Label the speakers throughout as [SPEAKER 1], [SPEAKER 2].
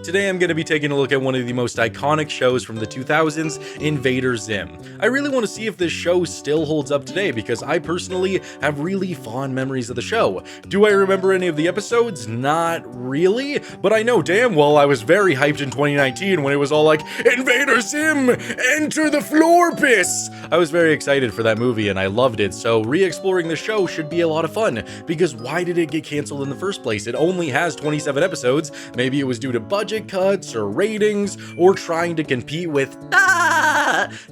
[SPEAKER 1] Today I'm going to be taking a look at one of the most iconic shows from the 2000s, Invader Zim. I really want to see if this show still holds up today because I personally have really fond memories of the show. Do I remember any of the episodes? Not really, but I know damn well I was very hyped in 2019 when it was all like, Invader Zim, enter the floor piss! I was very excited for that movie and I loved it, so re-exploring the show should be a lot of fun, because why did it get canceled in the first place? It only has 27 episodes. Maybe it was due to budget cuts or ratings or trying to compete with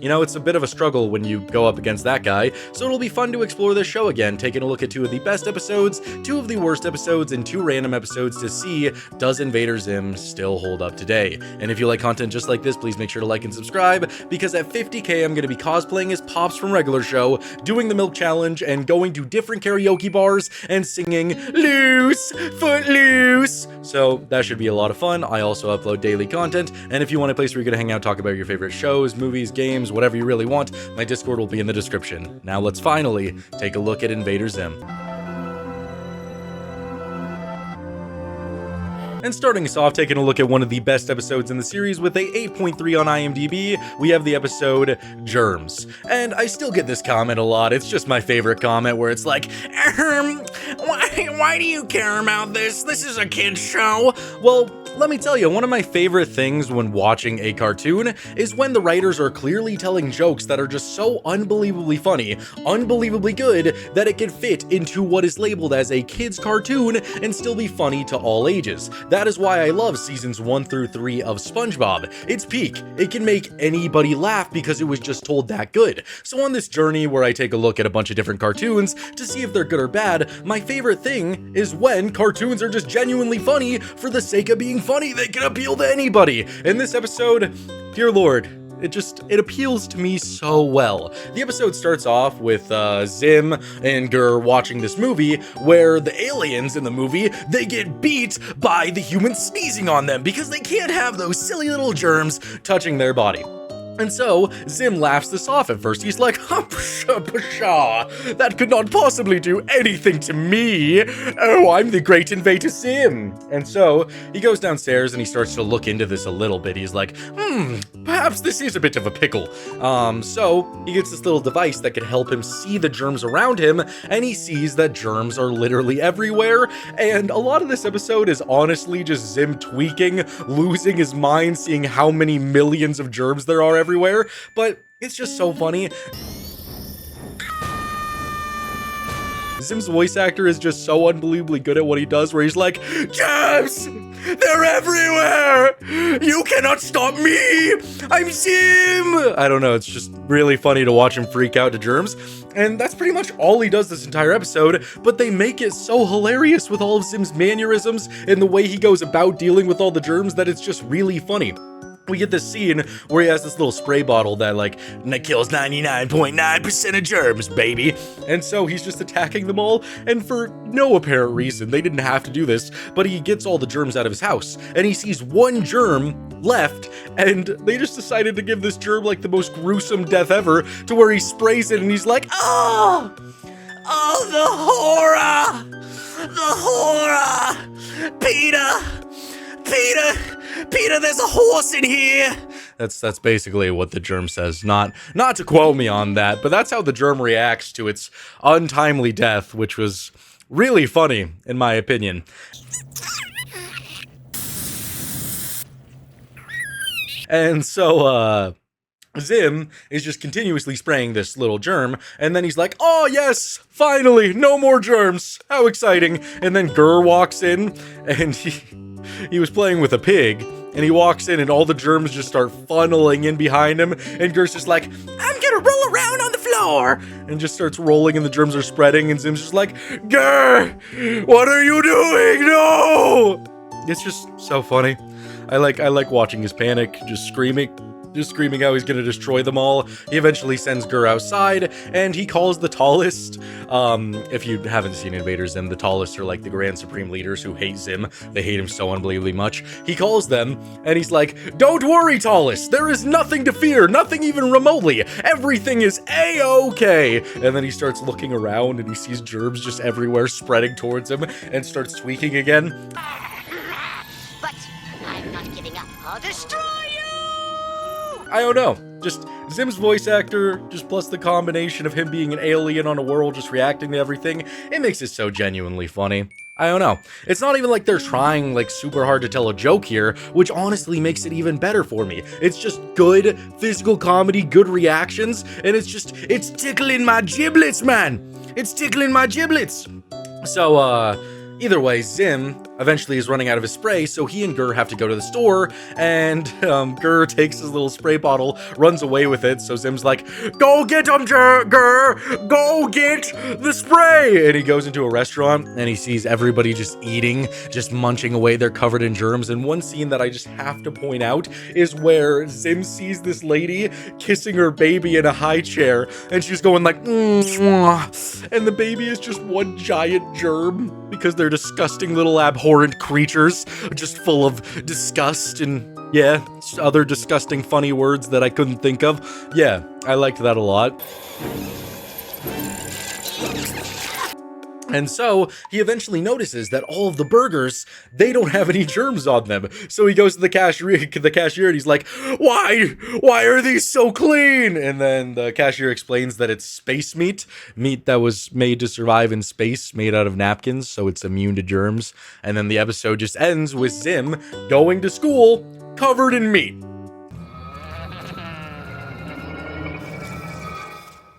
[SPEAKER 1] you know, it's a bit of a struggle when you go up against that guy, so it'll be fun to explore this show again, taking a look at 2 of the best episodes, 2 of the worst episodes, and 2 random episodes to see, does Invader Zim still hold up today? And if you like content just like this, please make sure to like and subscribe, because at 50k I'm going to be cosplaying as Pops from Regular Show, doing the milk challenge, and going to different karaoke bars and singing Loose, Footloose. So that should be a lot of fun. I also upload daily content, and if you want a place where you're going to hang out, talk about your favorite shows, movies, games, whatever you really want, my Discord will be in the description. Now let's finally take a look at Invader Zim. And starting us off, taking a look at one of the best episodes in the series with a 8.3 on IMDb, we have the episode Germs. And I still get this comment a lot. It's just my favorite comment where it's like, why do you care about this? This is a kid's show. Well, let me tell you, one of my favorite things when watching a cartoon is when the writers are clearly telling jokes that are just so unbelievably funny, unbelievably good, that it can fit into what is labeled as a kid's cartoon and still be funny to all ages. That is why I love seasons 1 through 3 of SpongeBob. It's peak. It can make anybody laugh because it was just told that good. So on this journey where I take a look at a bunch of different cartoons to see if they're good or bad, my favorite thing is when cartoons are just genuinely funny for the sake of being funny. They can appeal to anybody. In this episode, dear Lord, it appeals to me so well. The episode starts off with Zim and Gur watching this movie where the aliens in the movie, they get beat by the humans sneezing on them because they can't have those silly little germs touching their body. And so, Zim laughs this off at first. He's like, pshaw, that could not possibly do anything to me. Oh, I'm the great Invader Zim. And so, he goes downstairs and he starts to look into this a little bit. He's like, perhaps this is a bit of a pickle. So, he gets this little device that can help him see the germs around him, and he sees that germs are literally everywhere. And a lot of this episode is honestly just Zim tweaking, losing his mind, seeing how many millions of germs there are everywhere, but it's just so funny. Zim's voice actor is just so unbelievably good at what he does, where he's like, germs! They're everywhere! You cannot stop me! I'm Zim! I don't know, it's just really funny to watch him freak out to germs. And that's pretty much all he does this entire episode, but they make it so hilarious with all of Zim's mannerisms and the way he goes about dealing with all the germs that it's just really funny. We get this scene where he has this little spray bottle that kills 99.9% of germs, baby. And so he's just attacking them all, and for no apparent reason, they didn't have to do this, but he gets all the germs out of his house, and he sees one germ left, and they just decided to give this germ the most gruesome death ever, to where he sprays it and he's like, oh, the horror, Peter, there's a horse in here. That's basically what the germ says. Not to quote me on that, but that's how the germ reacts to its untimely death, which was really funny, in my opinion. And so, Zim is just continuously spraying this little germ, and then he's like, oh yes, finally, no more germs, how exciting. And then Gur walks in, and he was playing with a pig, and he walks in and all the germs just start funneling in behind him, and Gur's just like, I'm gonna roll around on the floor, and just starts rolling and the germs are spreading, and Zim's just like, Gur, what are you doing? No! It's just so funny. I like watching his panic, just screaming how he's gonna destroy them all. He eventually sends Gur outside, and he calls the tallest. If you haven't seen Invader Zim, the tallest are the Grand Supreme Leaders who hate Zim. They hate him so unbelievably much. He calls them, and he's like, don't worry, tallest, there is nothing to fear, nothing even remotely. Everything is A-okay. And then he starts looking around, and he sees germs just everywhere spreading towards him, and starts tweaking again.
[SPEAKER 2] But I'm not giving destroy you!
[SPEAKER 1] I don't know. Just Zim's voice actor, just plus the combination of him being an alien on a world just reacting to everything, it makes it so genuinely funny. I don't know. It's not even like they're trying like super hard to tell a joke here, which honestly makes it even better for me. It's just good physical comedy, good reactions, and it's tickling my giblets, man. It's tickling my giblets. So, either way, Zim eventually is running out of his spray, so he and Gur have to go to the store, and Gur takes his little spray bottle, runs away with it, so Zim's like, go get him, Gur! Go get the spray! And he goes into a restaurant, and he sees everybody just eating, just munching away, they're covered in germs, and one scene that I just have to point out is where Zim sees this lady kissing her baby in a high chair, and she's going like, and the baby is just one giant germ, because they're disgusting little abhorrent creatures, just full of disgust and, yeah, other disgusting funny words that I couldn't think of. Yeah, I liked that a lot. And so, he eventually notices that all of the burgers, they don't have any germs on them. So he goes to the cashier and he's like, why are these so clean? And then the cashier explains that it's space meat that was made to survive in space, made out of napkins, so it's immune to germs. And then the episode just ends with Zim going to school covered in meat.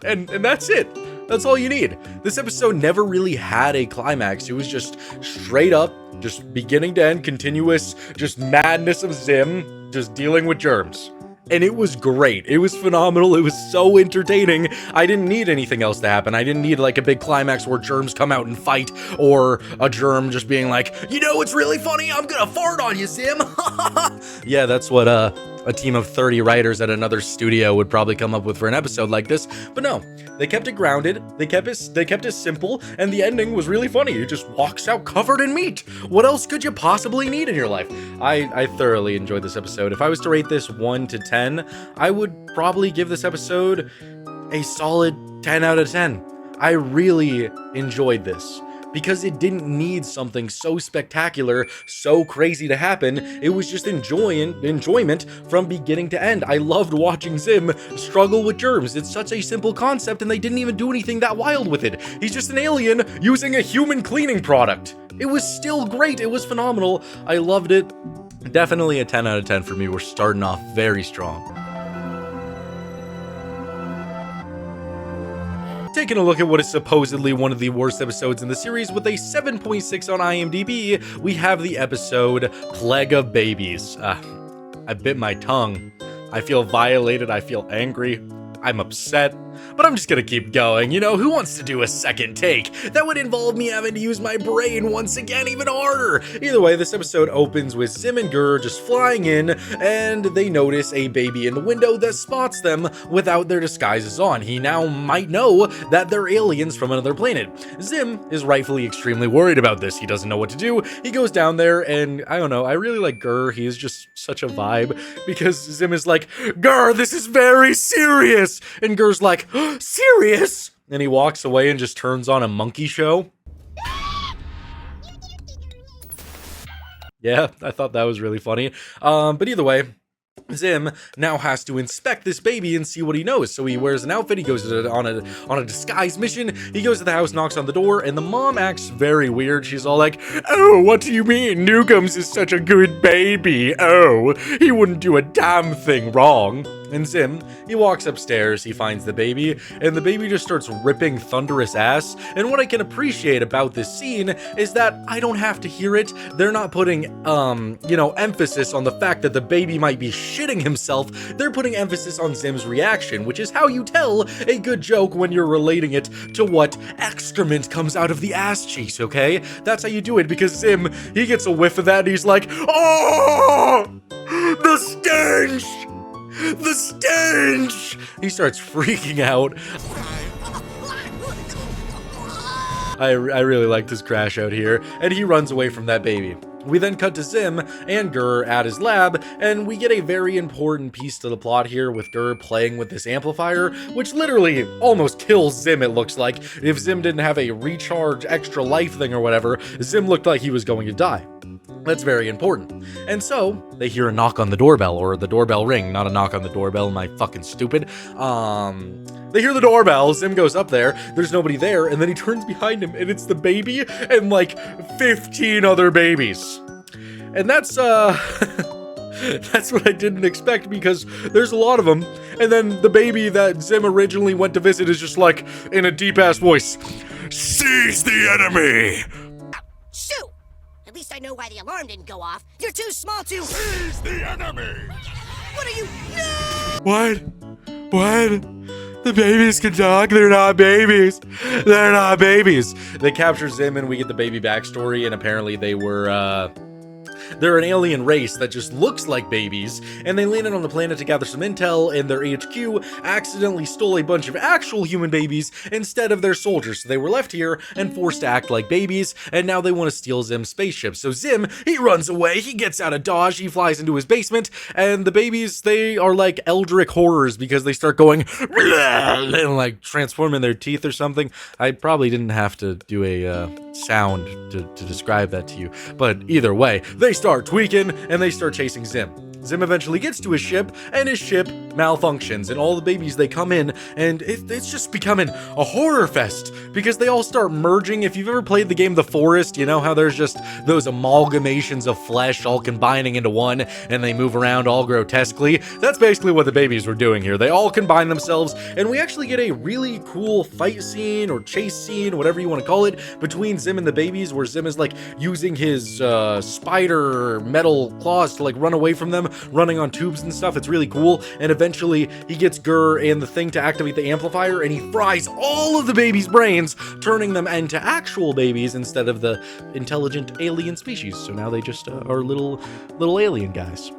[SPEAKER 1] And that's it. That's all you need. This episode never really had a climax. It was just straight up, just beginning to end, continuous, just madness of Zim, just dealing with germs. And it was great. It was phenomenal. It was so entertaining. I didn't need anything else to happen. I didn't need like a big climax where germs come out and fight, or a germ just being like, you know what's really funny? I'm gonna fart on you, Zim. Yeah, that's what a team of 30 writers at another studio would probably come up with for an episode like this. But no, they kept it grounded, they kept it simple, and the ending was really funny. It just walks out covered in meat. What else could you possibly need in your life? I thoroughly enjoyed this episode. If I was to rate this 1 to 10, I would probably give this episode a solid 10 out of 10. I really enjoyed this, because it didn't need something so spectacular, so crazy to happen. It was just enjoyment from beginning to end. I loved watching Zim struggle with germs. It's such a simple concept, and they didn't even do anything that wild with it. He's just an alien using a human cleaning product. It was still great. It was phenomenal. I loved it. Definitely a 10 out of 10 for me. We're starting off very strong. Taking a look at what is supposedly one of the worst episodes in the series with a 7.6 on IMDb, we have the episode Plague of Babies. I bit my tongue. I feel violated, I feel angry, I'm upset, but I'm just gonna keep going. You know, who wants to do a second take? That would involve me having to use my brain once again, even harder. Either way, this episode opens with Zim and Gur just flying in, and they notice a baby in the window that spots them without their disguises on. He now might know that they're aliens from another planet. Zim is rightfully extremely worried about this. He doesn't know what to do. He goes down there, and I don't know, I really like Gur. He is just such a vibe, because Zim is like, Gur, this is very serious! And Gur's like, serious? And he walks away and just turns on a monkey show. Yeah, I thought that was really funny. But either way, Zim now has to inspect this baby and see what he knows. So he wears an outfit, he goes on a disguise mission, he goes to the house, knocks on the door, and the mom acts very weird. She's all like, oh, what do you mean? Newcombs is such a good baby. Oh, he wouldn't do a damn thing wrong. And Zim, he walks upstairs, he finds the baby, and the baby just starts ripping thunderous ass. And what I can appreciate about this scene is that I don't have to hear it. They're not putting, emphasis on the fact that the baby might be shitting himself. They're putting emphasis on Zim's reaction, which is how you tell a good joke when you're relating it to what excrement comes out of the ass cheeks, okay? That's how you do it, because Zim, he gets a whiff of that and he's like, oh, the stench! The stench! He starts freaking out. I really liked his crash out here, and he runs away from that baby. We then cut to Zim and Gur at his lab, and we get a very important piece to the plot here with Gur playing with this amplifier, which literally almost kills Zim, it looks like. If Zim didn't have a recharge extra life thing or whatever, Zim looked like he was going to die. That's very important. And so they hear a knock on the doorbell, or the doorbell ring, not a knock on the doorbell. Am I fucking stupid? They hear the doorbell. Zim goes up there. There's nobody there. And then he turns behind him and it's the baby and like 15 other babies. And that's, that's what I didn't expect because there's a lot of them. And then the baby that Zim originally went to visit is just like, in a deep ass voice, "Seize the enemy!"
[SPEAKER 2] Shoot! At least I know why the alarm didn't go off. You're too small to...
[SPEAKER 3] Seize the enemy!
[SPEAKER 2] What are you... No!
[SPEAKER 1] What? The babies can talk. They're not babies. They're not babies. They capture Zim and we get the baby backstory, and apparently they were, they're an alien race that just looks like babies, and they landed on the planet to gather some intel, and their HQ accidentally stole a bunch of actual human babies instead of their soldiers, so they were left here and forced to act like babies, and now they want to steal Zim's spaceship. So Zim, he runs away, he gets out of Dodge, he flies into his basement, and the babies, they are like eldritch horrors because they start going and like transforming their teeth or something. I probably didn't have to do a sound to describe that to you, but either way, they start tweaking and they start chasing Zim. Zim eventually gets to his ship, and his ship malfunctions, and all the babies, they come in, and it's just becoming a horror fest, because they all start merging. If you've ever played the game The Forest, you know how there's just those amalgamations of flesh all combining into one, and they move around all grotesquely? That's basically what the babies were doing here. They all combine themselves, and we actually get a really cool fight scene, or chase scene, whatever you want to call it, between Zim and the babies, where Zim is like using his spider metal claws to like run away from them, running on tubes and stuff. It's really cool. And eventually he gets Gur and the thing to activate the amplifier, and he fries all of the babies' brains, turning them into actual babies instead of the intelligent alien species. So now they just are little alien guys.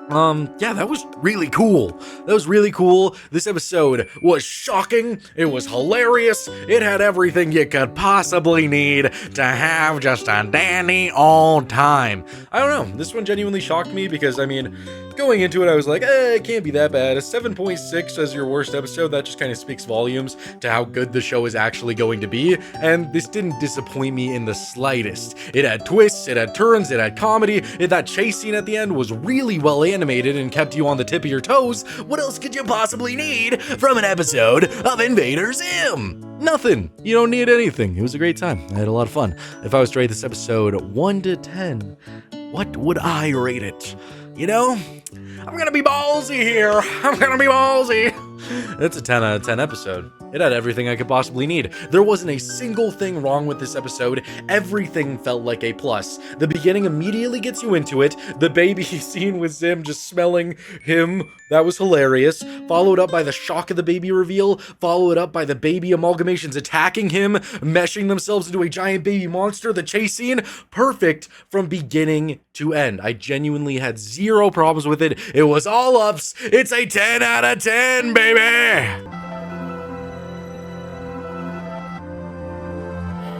[SPEAKER 1] Yeah, that was really cool. That was really cool. This episode was shocking. It was hilarious. It had everything you could possibly need to have just a dandy old time. I don't know. This one genuinely shocked me because, I mean, going into it, I was like, it can't be that bad. A 7.6 as your worst episode, that just kind of speaks volumes to how good the show is actually going to be. And this didn't disappoint me in the slightest. It had twists, it had turns, it had comedy. That chase scene at the end was really well animated and kept you on the tip of your toes. What else could you possibly need from an episode of Invader Zim? Nothing. You don't need anything. It was a great time. I had a lot of fun. If I was to rate this episode 1 to 10, what would I rate it? You know, I'm gonna be ballsy here. I'm gonna be ballsy. It's a 10 out of 10 episode. It had everything I could possibly need. There wasn't a single thing wrong with this episode. Everything felt like a plus. The beginning immediately gets you into it. The baby scene with Zim just smelling him, that was hilarious. Followed up by the shock of the baby reveal. Followed up by the baby amalgamations attacking him, meshing themselves into a giant baby monster. The chase scene, perfect from beginning to end. I genuinely had zero problems with it. It was all ups. It's a 10 out of 10, baby!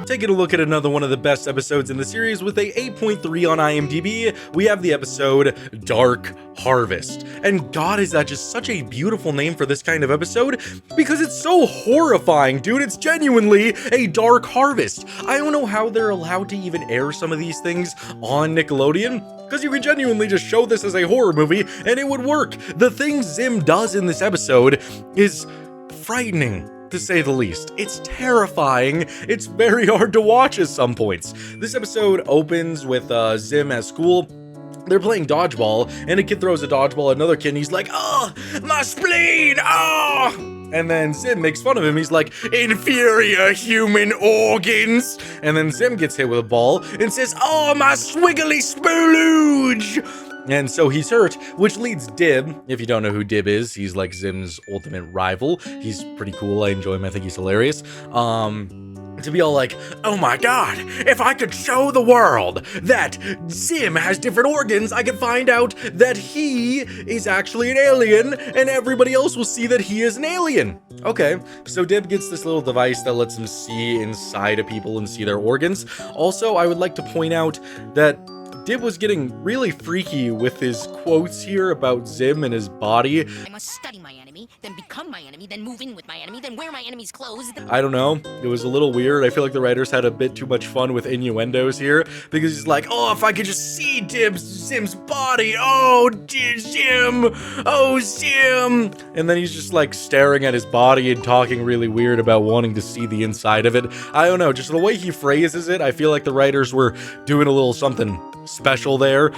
[SPEAKER 1] Taking a look at another one of the best episodes in the series with a 8.3 on IMDb, we have the episode Dark Harvest. And God, is that just such a beautiful name for this kind of episode, because it's so horrifying, dude. It's genuinely a dark harvest. I don't know how they're allowed to even air some of these things on Nickelodeon, because you could genuinely just show this as a horror movie and it would work. The thing Zim does in this episode is frightening, to say the least. It's terrifying. It's very hard to watch at some points. This episode opens with Zim at school. They're playing dodgeball, and a kid throws a dodgeball at another kid, and he's like, "Oh, my spleen, oh!" And then Zim makes fun of him. He's like, "Inferior human organs." And then Zim gets hit with a ball and says, "Oh, my swiggly splooge." And so he's hurt, which leads Dib, if you don't know who Dib is, he's like Zim's ultimate rival. He's pretty cool. I enjoy him. I think he's hilarious. To be all like, "Oh my God, if I could show the world that Zim has different organs, I could find out that he is actually an alien, and everybody else will see that he is an alien." Okay, so Dib gets this little device that lets him see inside of people and see their organs. Also, I would like to point out that Dib was getting really freaky with his quotes here about Zim and his body.
[SPEAKER 2] I must study my enemy
[SPEAKER 3] enemy, then become my enemy, then move in with my enemy, then wear my enemy's clothes.
[SPEAKER 1] I don't know. It was a little weird. I feel like the writers had a bit too much fun with innuendos here because he's like, oh, if I could just see Zim's body. Oh, dear Zim. Oh, Zim. And then he's just like staring at his body and talking really weird about wanting to see the inside of it. I don't know. Just the way he phrases it, I feel like the writers were doing a little something special there.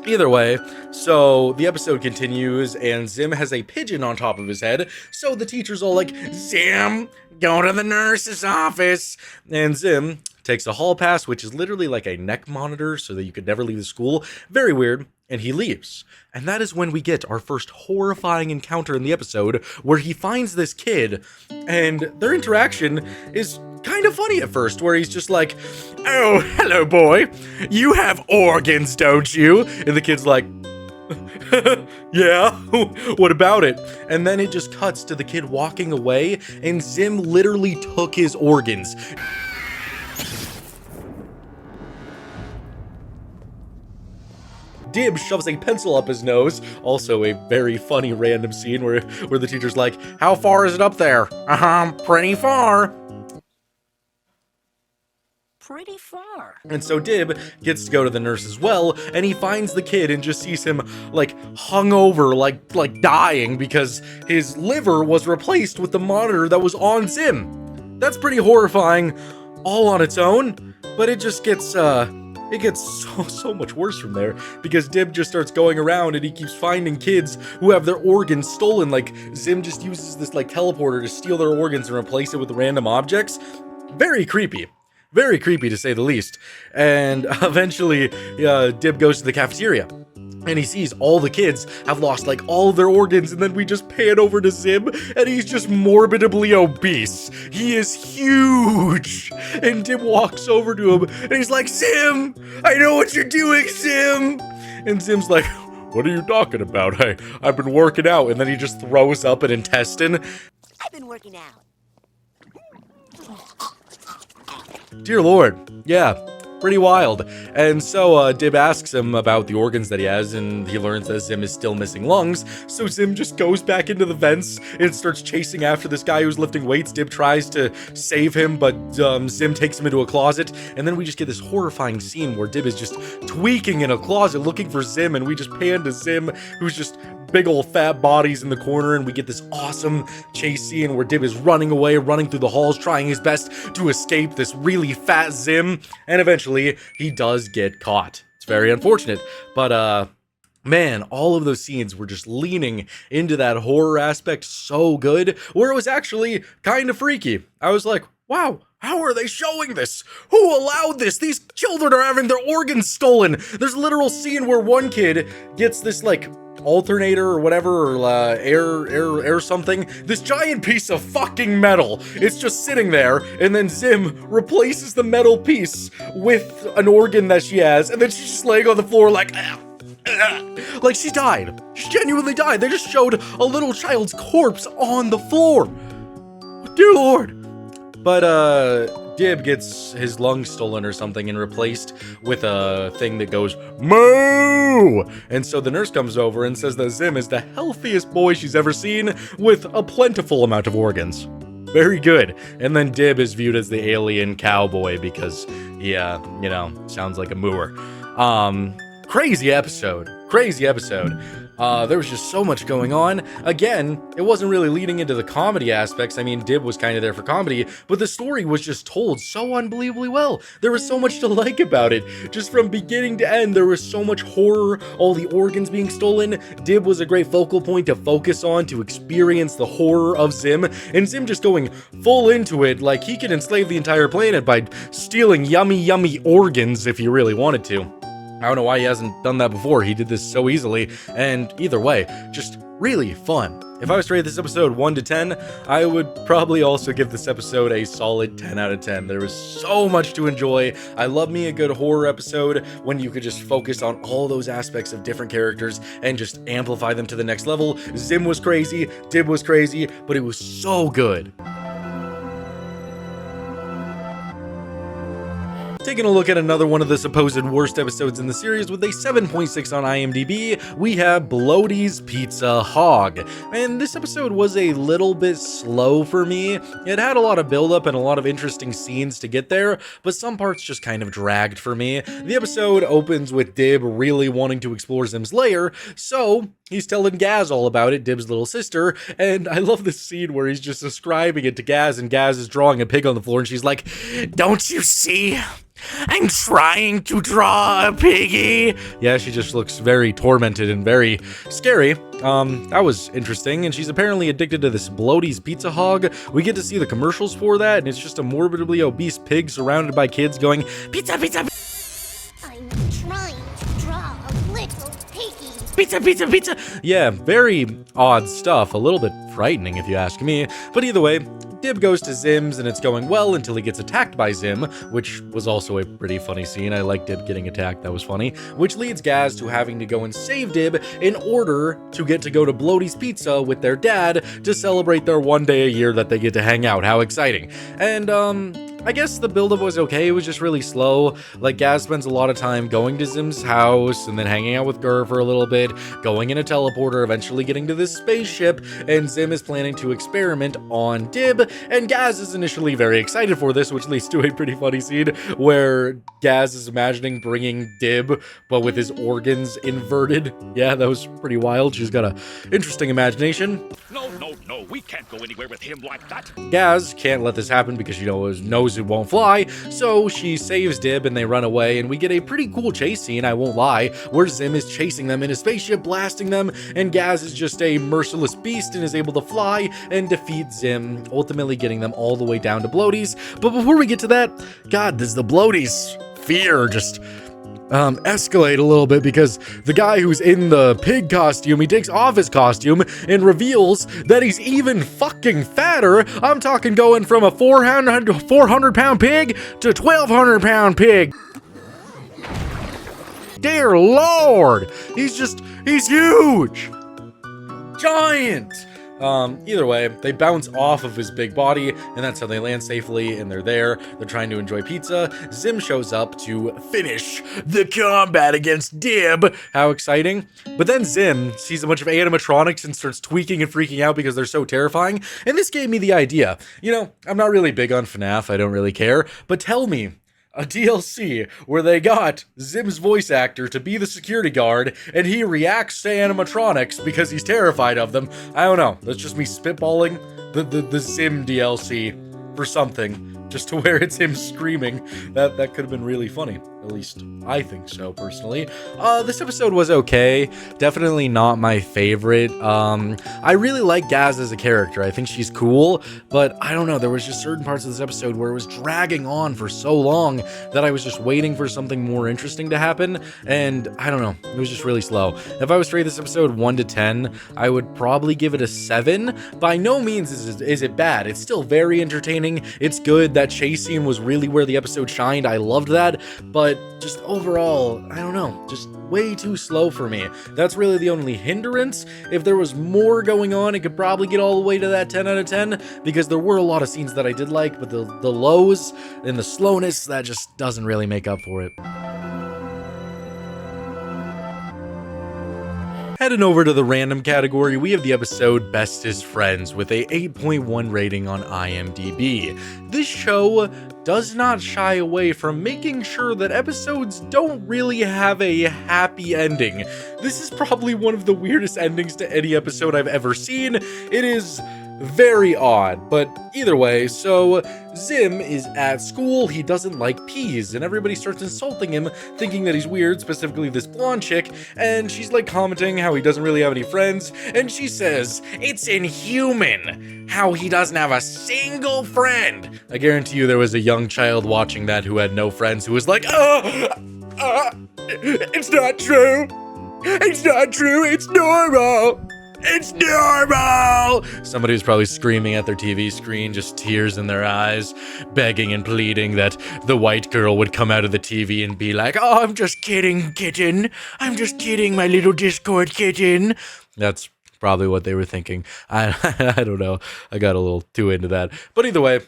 [SPEAKER 1] Either way, so the episode continues, and Zim has a pigeon on top of his head, so the teacher's all like, Zim, go to the nurse's office, and Zim takes a hall pass, which is literally like a neck monitor, so that you could never leave the school. Very weird, and he leaves. And that is when we get our first horrifying encounter in the episode, where he finds this kid, and their interaction is kind of funny at first, where he's just like, oh, hello, boy. You have organs, don't you? And the kid's like, yeah, what about it? And then it just cuts to the kid walking away, and Zim literally took his organs. Dib shoves a pencil up his nose. Also a very funny random scene where the teacher's like, how far is it up there? Pretty far.
[SPEAKER 3] Pretty far.
[SPEAKER 1] And so Dib gets to go to the nurse as well, and he finds the kid and just sees him like hung over, like dying because his liver was replaced with the monitor that was on Zim. That's pretty horrifying all on its own, but it just gets so much worse from there because Dib just starts going around and he keeps finding kids who have their organs stolen. Like Zim just uses this like teleporter to steal their organs and replace it with random objects. Very creepy. Very creepy to say the least. And eventually, Dib goes to the cafeteria. And he sees all the kids have lost like all of their organs, and then we just pan over to Zim, and he's just morbidly obese. He is huge. And Dib walks over to him, and he's like, Zim, I know what you're doing, Zim. And Zim's like, what are you talking about? I've been working out. And then he just throws up an intestine.
[SPEAKER 2] I've been working out.
[SPEAKER 1] Dear Lord, yeah, pretty wild. And so Dib asks him about the organs that he has, and he learns that Zim is still missing lungs. So Zim just goes back into the vents and starts chasing after this guy who's lifting weights. Dib tries to save him, but Zim takes him into a closet. And then we just get this horrifying scene where Dib is just tweaking in a closet looking for Zim, and we just pan to Zim, who's just big old fat bodies in the corner, and we get this awesome chase scene where Dib is running away, running through the halls, trying his best to escape this really fat Zim, and eventually he does get caught. It's very unfortunate, but man, all of those scenes were just leaning into that horror aspect so good, where it was actually kind of freaky. I was like, wow, how are they showing this? Who allowed this? These children are having their organs stolen. There's a literal scene where one kid gets this like alternator or whatever, or air something, this giant piece of fucking metal. It's just sitting there, and then Zim replaces the metal piece with an organ that she has, and then she's just laying on the floor like she died. She genuinely died. They just showed a little child's corpse on the floor. Dear Lord. But Dib gets his lungs stolen or something and replaced with a thing that goes moo. And so the nurse comes over and says that Zim is the healthiest boy she's ever seen with a plentiful amount of organs. Very good. And then Dib is viewed as the alien cowboy because he, sounds like a mooer. Crazy episode. There was just so much going on. Again, it wasn't really leading into the comedy aspects. I mean, Dib was kind of there for comedy, but the story was just told so unbelievably well. There was so much to like about it. Just from beginning to end, there was so much horror, all the organs being stolen. Dib was a great focal point to focus on, to experience the horror of Zim, and Zim just going full into it, like he could enslave the entire planet by stealing yummy organs if he really wanted to. I don't know why he hasn't done that before. He did this so easily, and either way, just really fun. If I was to rate this episode 1 to 10, I would probably also give this episode a solid 10 out of 10. There was so much to enjoy. I love me a good horror episode when you could just focus on all those aspects of different characters and just amplify them to the next level. Zim was crazy, Dib was crazy, but it was so good. Taking a look at another one of the supposed worst episodes in the series with a 7.6 on IMDb, we have Bloaty's Pizza Hog. And this episode was a little bit slow for me. It had a lot of buildup and a lot of interesting scenes to get there, but some parts just kind of dragged for me. The episode opens with Dib really wanting to explore Zim's lair, so he's telling Gaz all about it, Dib's little sister, and I love this scene where he's just describing it to Gaz, and Gaz is drawing a pig on the floor, and she's like, "Don't you see? I'm trying to draw a piggy." Yeah, she just looks very tormented and very scary. That was interesting, and she's apparently addicted to this Bloaty's Pizza Hog. We get to see the commercials for that, and it's just a morbidly obese pig surrounded by kids going, "Pizza, pizza,
[SPEAKER 2] I'm trying to draw a little piggy.
[SPEAKER 1] pizza, pizza, pizza." Yeah, very odd stuff, a little bit frightening if you ask me, but either way, Dib goes to Zim's and it's going well until he gets attacked by Zim, which was also a pretty funny scene. I like Dib getting attacked, that was funny, which leads Gaz to having to go and save Dib in order to get to go to Bloaty's Pizza with their dad to celebrate their one day a year that they get to hang out. How exciting. And I guess the buildup was okay, it was just really slow. Like, Gaz spends a lot of time going to Zim's house and then hanging out with Gur for a little bit, going in a teleporter, eventually getting to this spaceship, and Zim is planning to experiment on Dib, and Gaz is initially very excited for this, which leads to a pretty funny scene where Gaz is imagining bringing Dib, but with his organs inverted. Yeah, that was pretty wild. She's got a interesting imagination.
[SPEAKER 4] No, we can't go anywhere with him like that.
[SPEAKER 1] Gaz can't let this happen because she knows it won't fly, so she saves Dib and they run away, and we get a pretty cool chase scene, I won't lie, where Zim is chasing them in his spaceship, blasting them, and Gaz is just a merciless beast and is able to fly and defeat Zim, ultimately getting them all the way down to Bloaty's. But before we get to that, God, does the Bloaty's fear just escalate a little bit, because the guy who's in the pig costume, he takes off his costume and reveals that he's even fucking fatter. I'm talking going from a 400 pound pig to 1,200 pound pig. Dear Lord, he's huge, giant. Either way, they bounce off of his big body, and that's how they land safely, and they're there. They're trying to enjoy pizza. Zim shows up to finish the combat against Dib. How exciting. But then Zim sees a bunch of animatronics and starts tweaking and freaking out because they're so terrifying, and this gave me the idea. You know, I'm not really big on FNAF, I don't really care, but tell me a DLC where they got Zim's voice actor to be the security guard and he reacts to animatronics because he's terrified of them. I don't know. That's just me spitballing the Zim DLC for something. Just to where it's him screaming. That could have been really funny. At least I think so, personally. This episode was okay. Definitely not my favorite. I really like Gaz as a character. I think she's cool, but I don't know. There was just certain parts of this episode where it was dragging on for so long that I was just waiting for something more interesting to happen, and I don't know. It was just really slow. If I was to rate this episode 1 to 10, I would probably give it a 7. By no means is it bad. It's still very entertaining. It's good. That chase scene was really where the episode shined. I loved that, but just overall, I don't know, just way too slow for me. That's really the only hindrance. If there was more going on, it could probably get all the way to that 10 out of 10, because there were a lot of scenes that I did like, but the lows and the slowness, that just doesn't really make up for it. Heading over to the random category, we have the episode Bestest Friends with a 8.1 rating on IMDb. This show does not shy away from making sure that episodes don't really have a happy ending. This is probably one of the weirdest endings to any episode I've ever seen. It is very odd, but either way, so Zim is at school, he doesn't like peas, and everybody starts insulting him, thinking that he's weird, specifically this blonde chick, and she's like commenting how he doesn't really have any friends, and she says, "It's inhuman how he doesn't have a single friend." I guarantee you there was a young child watching that who had no friends who was like, it's not true, it's normal. It's normal! Somebody was probably screaming at their TV screen, just tears in their eyes, begging and pleading that the white girl would come out of the TV and be like, "Oh, I'm just kidding, kitten. I'm just kidding, my little Discord kitten." That's probably what they were thinking. I don't know. I got a little too into that. But either way,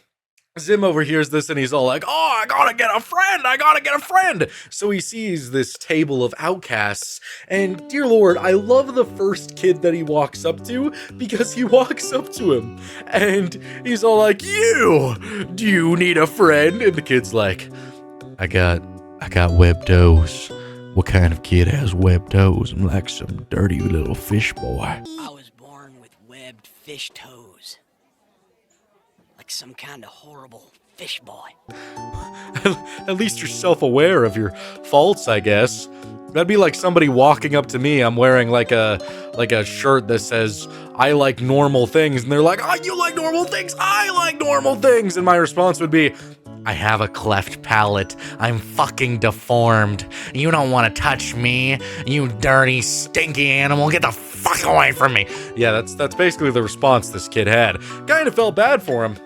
[SPEAKER 1] Zim overhears this and he's all like, oh, I gotta get a friend, I gotta get a friend. So he sees this table of outcasts, and dear Lord, I love the first kid that he walks up to, because he walks up to him and he's all like, do you need a friend? And the kid's like, I got webbed toes. What kind of kid has webbed toes? I'm like some dirty little fish boy.
[SPEAKER 5] I was born with webbed fish toes. Like some kind of horrible fish boy.
[SPEAKER 1] At least you're self-aware of your faults, I guess. That'd be like somebody walking up to me. I'm wearing like a shirt that says, I like normal things. And they're like, oh, you like normal things? I like normal things. And my response would be, I have a cleft palate. I'm fucking deformed. You don't want to touch me, you dirty, stinky animal. Get the fuck away from me. Yeah, that's basically the response this kid had. Kind of felt bad for him.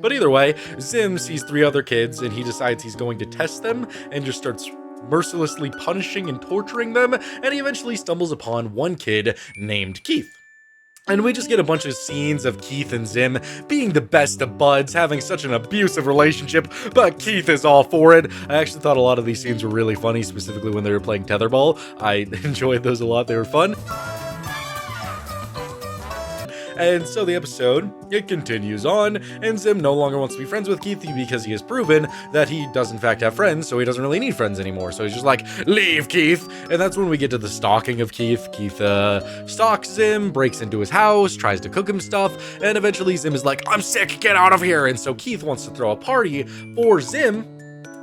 [SPEAKER 1] But either way, Zim sees 3 other kids and he decides he's going to test them and just starts mercilessly punishing and torturing them, and he eventually stumbles upon one kid named Keith. And we just get a bunch of scenes of Keith and Zim being the best of buds, having such an abusive relationship, but Keith is all for it. I actually thought a lot of these scenes were really funny, specifically when they were playing tetherball. I enjoyed those a lot, they were fun. And so the episode, it continues on, and Zim no longer wants to be friends with Keith because he has proven that he does in fact have friends, so he doesn't really need friends anymore. So he's just like, leave, Keith! And that's when we get to the stalking of Keith. Keith stalks Zim, breaks into his house, tries to cook him stuff, and eventually Zim is like, I'm sick, get out of here! And so Keith wants to throw a party for Zim.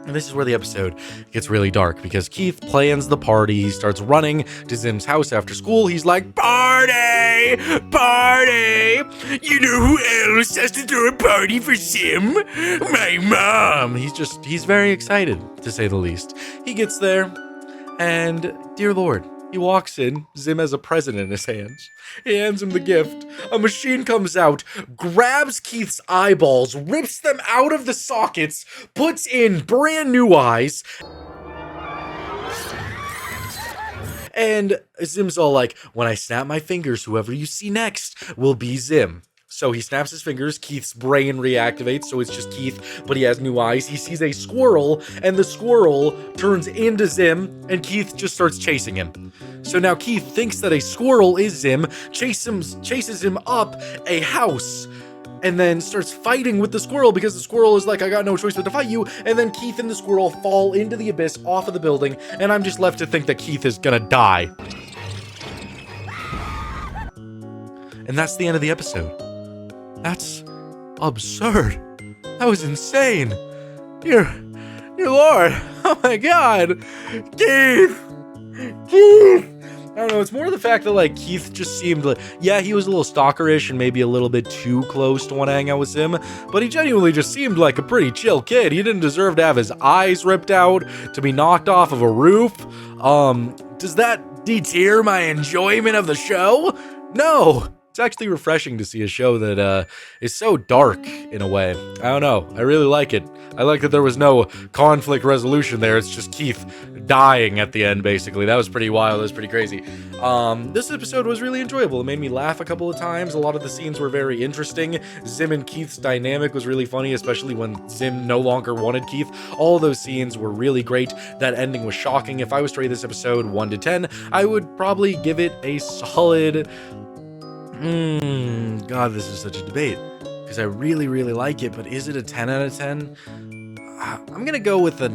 [SPEAKER 1] And this is where the episode gets really dark, because Keith plans the party. He starts running to Zim's house after school. He's like, party! Party! You know who else has to throw a party for Zim? My mom! He's very excited, to say the least. He gets there, and dear Lord, he walks in. Zim has a present in his hands. He hands him the gift. A machine comes out, grabs Keith's eyeballs, rips them out of the sockets, puts in brand new eyes. And Zim's all like, when I snap my fingers, whoever you see next will be Zim. So he snaps his fingers, Keith's brain reactivates, so it's just Keith, but he has new eyes. He sees a squirrel, and the squirrel turns into Zim, and Keith just starts chasing him. So now Keith thinks that a squirrel is Zim, chases him up a house, and then starts fighting with the squirrel, because the squirrel is like, I got no choice but to fight you, and then Keith and the squirrel fall into the abyss off of the building, and I'm just left to think that Keith is gonna die. And that's the end of the episode. That's absurd. That was insane. Dear Lord. Oh my God. Keith. I don't know, it's more the fact that, like, Keith just seemed like, yeah, he was a little stalkerish and maybe a little bit too close to want to hang out with Zim, but he genuinely just seemed like a pretty chill kid. He didn't deserve to have his eyes ripped out, to be knocked off of a roof. Does that deter my enjoyment of the show? No. It's actually refreshing to see a show that is so dark in a way. I don't know. I really like it. I like that there was no conflict resolution there. It's just Keith dying at the end, basically. That was pretty wild. That was pretty crazy. This episode was really enjoyable. It made me laugh a couple of times. A lot of the scenes were very interesting. Zim and Keith's dynamic was really funny, especially when Zim no longer wanted Keith. All those scenes were really great. That ending was shocking. If I was to rate this episode 1 to 10, I would probably give it a solid... God, this is such a debate, because I really, really like it, but is it a 10 out of 10? I'm gonna go with it's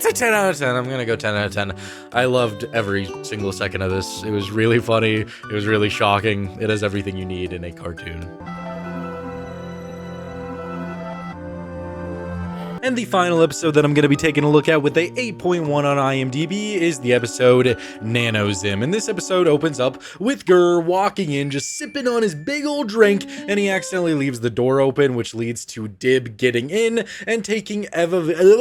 [SPEAKER 1] a 10 out of 10. I'm gonna go 10 out of 10. I loved every single second of this. It was really funny. It was really shocking. It has everything you need in a cartoon. And the final episode that I'm going to be taking a look at with a 8.1 on IMDb is the episode Nano Zim. And this episode opens up with Gurr walking in, just sipping on his big old drink, and he accidentally leaves the door open, which leads to Dib getting in and taking evidence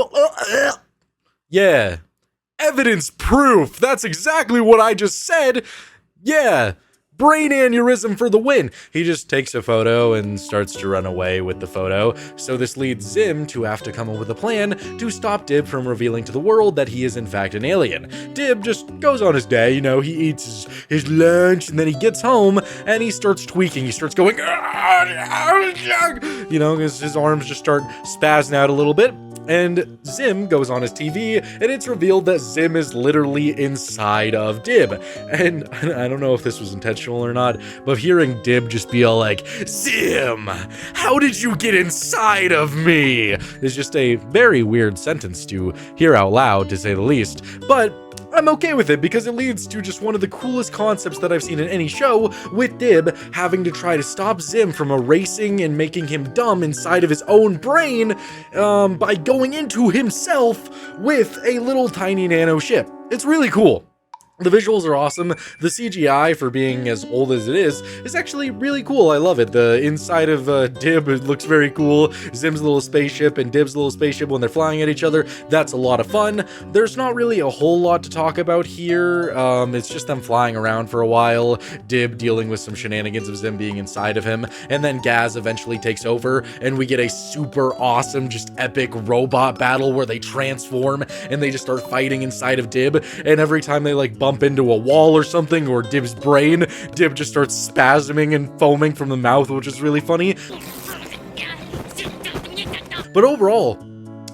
[SPEAKER 1] proof. That's exactly what I just said. Yeah. brain aneurysm for the win. He just takes a photo and starts to run away with the photo. So this leads Zim to have to come up with a plan to stop Dib from revealing to the world that he is in fact an alien. Dib just goes on his day, you know, he eats his lunch and then he gets home and he starts tweaking. He starts going, you know, his arms just start spazzing out a little bit. And Zim goes on his TV, and it's revealed that Zim is literally inside of Dib. And I don't know if this was intentional or not, but hearing Dib just be all like, Zim, how did you get inside of me? Is just a very weird sentence to hear out loud, to say the least. But I'm okay with it because it leads to just one of the coolest concepts that I've seen in any show, with Dib having to try to stop Zim from erasing and making him dumb inside of his own brain by going into himself with a little tiny nano ship. It's really cool. The visuals are awesome. The CGI, for being as old as it is actually really cool. I love it. The inside of Dib, it looks very cool. Zim's little spaceship and Dib's little spaceship when they're flying at each other, that's a lot of fun. There's not really a whole lot to talk about here. It's just them flying around for a while, Dib dealing with some shenanigans of Zim being inside of him, and then Gaz eventually takes over, and we get a super awesome, just epic robot battle where they transform and they just start fighting inside of Dib, and every time they like bump into a wall or something, or Dib's brain, Dib just starts spasming and foaming from the mouth, which is really funny. But overall,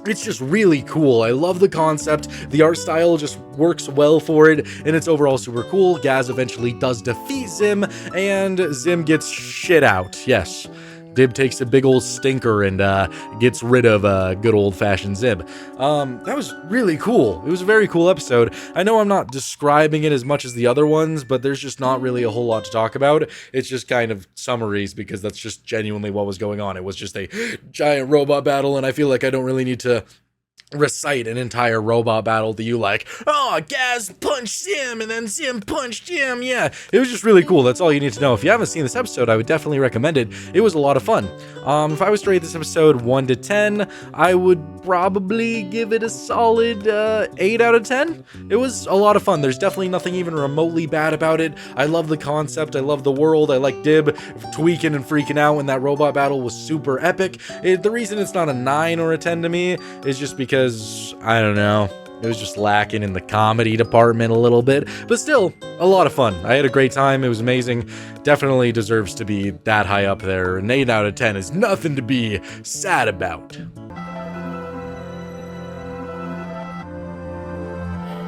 [SPEAKER 1] it's just really cool. I love the concept. The art style just works well for it, and it's overall super cool. Gaz eventually does defeat Zim, and Zim gets shit out. Yes. Dib takes a big old stinker and gets rid of good old-fashioned Zim. That was really cool. It was a very cool episode. I know I'm not describing it as much as the other ones, but there's just not really a whole lot to talk about. It's just kind of summaries, because that's just genuinely what was going on. It was just a giant robot battle, and I feel like I don't really need to recite an entire robot battle to you like, oh, Gaz punched Zim and then Zim punched him. Yeah, it was just really cool. That's all you need to know. If you haven't seen this episode, I would definitely recommend it. It was a lot of fun. If I was to rate this episode 1 to 10, I would probably give it a solid 8 out of 10. It was a lot of fun. There's definitely nothing even remotely bad about it. I love the concept. I love the world. I like Dib tweaking and freaking out when that robot battle was super epic. The reason it's not a 9 or a 10 to me is just because, I don't know, it was just lacking in the comedy department a little bit, but still a lot of fun. I had a great time. It was amazing. Definitely deserves to be that high up there. An 8 out of 10 is nothing to be sad about.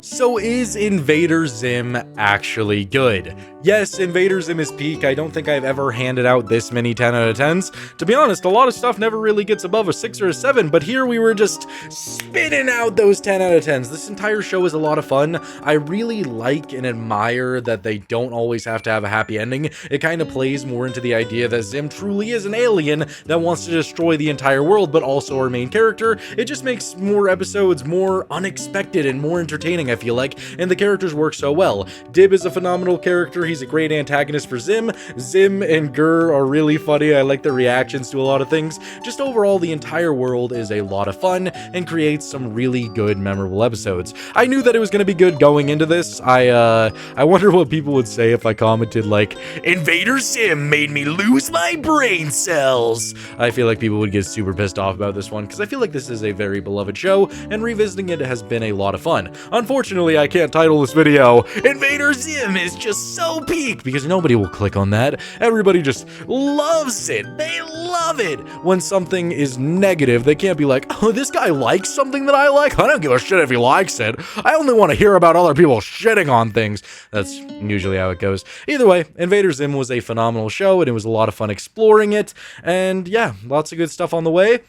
[SPEAKER 1] So is Invader Zim actually good? Yes, Invader Zim is peak. I don't think I've ever handed out this many 10 out of 10s. To be honest, a lot of stuff never really gets above a 6 or a 7, but here we were just spitting out those 10 out of 10s. This entire show is a lot of fun. I really like and admire that they don't always have to have a happy ending. It kind of plays more into the idea that Zim truly is an alien that wants to destroy the entire world, but also our main character. It just makes more episodes more unexpected and more entertaining, I feel like, and the characters work so well. Dib is a phenomenal character. He's a great antagonist for Zim. Zim and Gur are really funny. I like their reactions to a lot of things. Just overall, the entire world is a lot of fun and creates some really good, memorable episodes. I knew that it was going to be good going into this. I wonder what people would say if I commented like, Invader Zim made me lose my brain cells. I feel like people would get super pissed off about this one, because I feel like this is a very beloved show, and revisiting it has been a lot of fun. Unfortunately, I can't title this video, Invader Zim is just so peak, because nobody will click on that. Everybody just loves it. They love it. When something is negative, they can't be like, oh, this guy likes something that I like? I don't give a shit if he likes it. I only want to hear about other people shitting on things. That's usually how it goes. Either way, Invader Zim was a phenomenal show, and it was a lot of fun exploring it. And yeah, lots of good stuff on the way.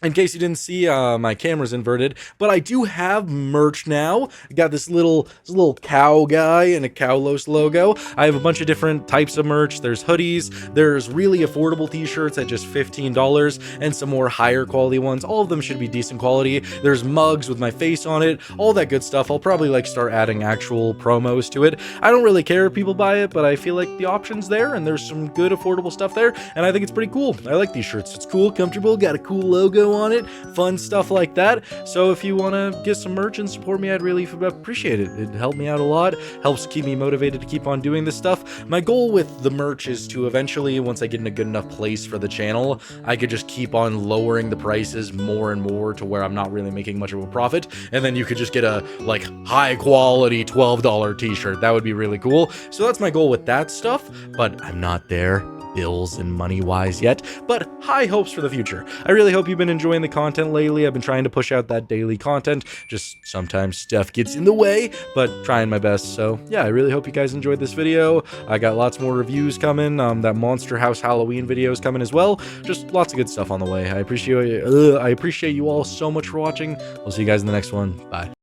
[SPEAKER 1] In case you didn't see, my camera's inverted, but I do have merch now. I got this little cow guy and a Cowlos logo. I have a bunch of different types of merch. There's hoodies, there's really affordable t-shirts at just $15, and some more higher quality ones. All of them should be decent quality. There's mugs with my face on it, all that good stuff. I'll probably like start adding actual promos to it. I don't really care if people buy it, but I feel like the option's there, and there's some good affordable stuff there, and I think it's pretty cool. I like these shirts. It's cool, comfortable, got a cool logo video on it, fun stuff like that. So if you want to get some merch and support me, I'd really appreciate it. It'd help me out a lot, helps keep me motivated to keep on doing this stuff. My goal with the merch is to eventually, once I get in a good enough place for the channel, I could just keep on lowering the prices more and more to where I'm not really making much of a profit, and then you could just get a like high quality $12 t-shirt. That would be really cool. So that's my goal with that stuff, but I'm not there bills and money wise yet, but high hopes for the future. I really hope you've been enjoying the content lately. I've been trying to push out that daily content, just sometimes stuff gets in the way, but trying my best. So yeah, I really hope you guys enjoyed this video. I got lots more reviews coming. That Monster House Halloween video is coming as well. Just lots of good stuff on the way. I appreciate you all so much for watching. We'll see you guys in the next one. Bye.